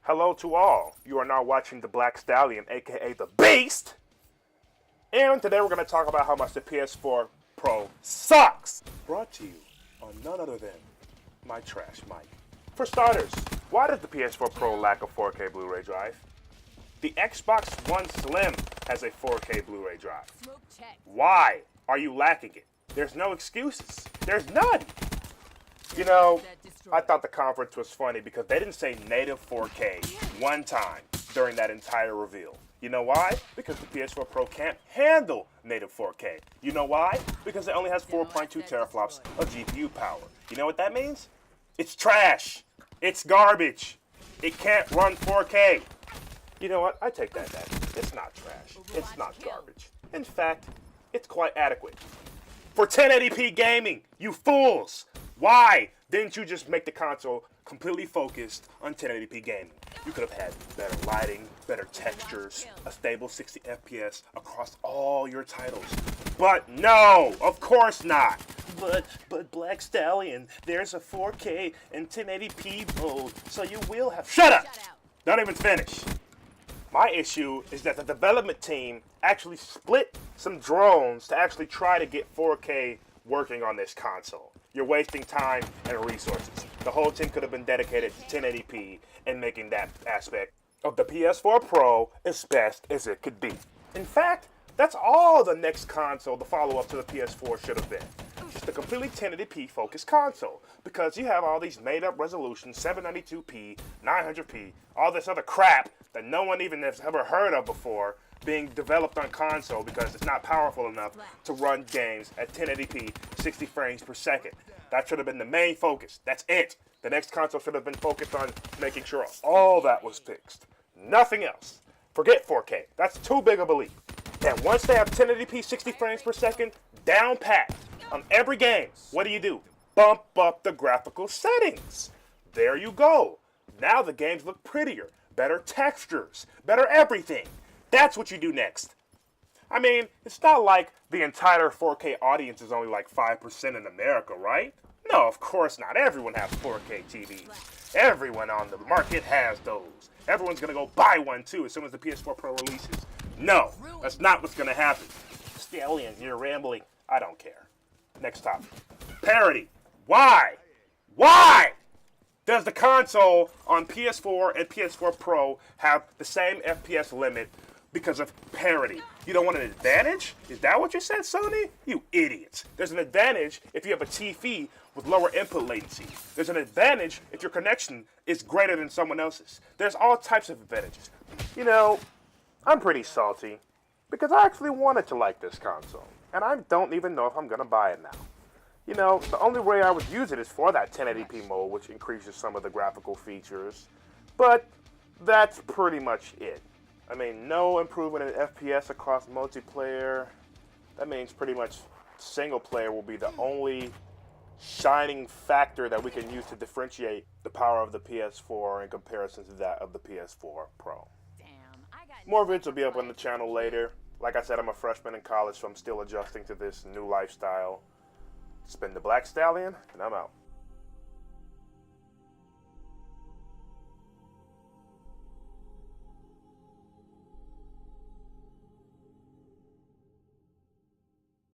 Hello to all. You are now watching the BlackStallion, aka the Beast. And today we're going to talk about how much the PS4 Pro sucks. Brought to you on none other than my trash mic. For starters, why does the PS4 Pro lack a 4K Blu-ray drive? The Xbox One Slim has a 4K Blu-ray drive. Why are you lacking it? There's no excuses. There's none. You know, I thought the conference was funny because they didn't say native 4K one time during that entire reveal. You know why? Because the PS4 Pro can't handle native 4K. You know why? Because it only has 4.2 teraflops of GPU power. You know what that means? It's trash. It's garbage. It can't run 4K. You know what? I take that back. It's not trash. It's not garbage. In fact, it's quite adequate. For 1080p gaming, you fools! Why didn't you just make the console completely focused on 1080p gaming? You could have had better lighting, better textures, a stable 60 FPS across all your titles. But no, of course not. But BlackStallion, there's a 4K and 1080p mode, so you will have... Shut up! Don't even finish. My issue is that the development team actually split some drones to actually try to get 4K working on this console. You're wasting time and resources. The whole team could have been dedicated to 1080p and making that aspect of the PS4 Pro as best as it could be. In fact, that's all the next console, the follow-up to the PS4, should have been. Just a completely 1080p focused console. Because you have all these made-up resolutions, 792p, 900p, all this other crap that no one even has ever heard of before, being developed on console because it's not powerful enough to run games at 1080p, 60 frames per second. That should have been the main focus. That's it. The next console should have been focused on making sure all that was fixed. Nothing else. Forget 4K. That's too big of a leap. And once they have 1080p, 60 frames per second, down pat on every game, what do? Bump up the graphical settings. There you go. Now the games look prettier, better textures, better everything. That's what you do next. I mean, it's not like the entire 4K audience is only like 5% in America, right? No, of course not. Everyone has 4K TVs. Everyone on the market has those. Everyone's going to go buy one too as soon as the PS4 Pro releases. No, that's not what's going to happen. Stallion, you're rambling. I don't care. Next topic. Parity. Why? Why does the console on PS4 and PS4 Pro have the same FPS limit? Because of parity. You don't want an advantage? Is that what you said, Sony? You idiots. There's an advantage if you have a TV with lower input latency. There's an advantage if your connection is greater than someone else's. There's all types of advantages. You know, I'm pretty salty because I actually wanted to like this console. And I don't even know if I'm going to buy it now. You know, the only way I would use it is for that 1080p mode, which increases some of the graphical features. But that's pretty much it. I mean, no improvement in FPS across multiplayer. That means pretty much single player will be the only shining factor that we can use to differentiate the power of the PS4 in comparison to that of the PS4 Pro. More vids will be up on the channel later. Like I said, I'm a freshman in college, so I'm still adjusting to this new lifestyle. It's been the BlackStallion, and I'm out.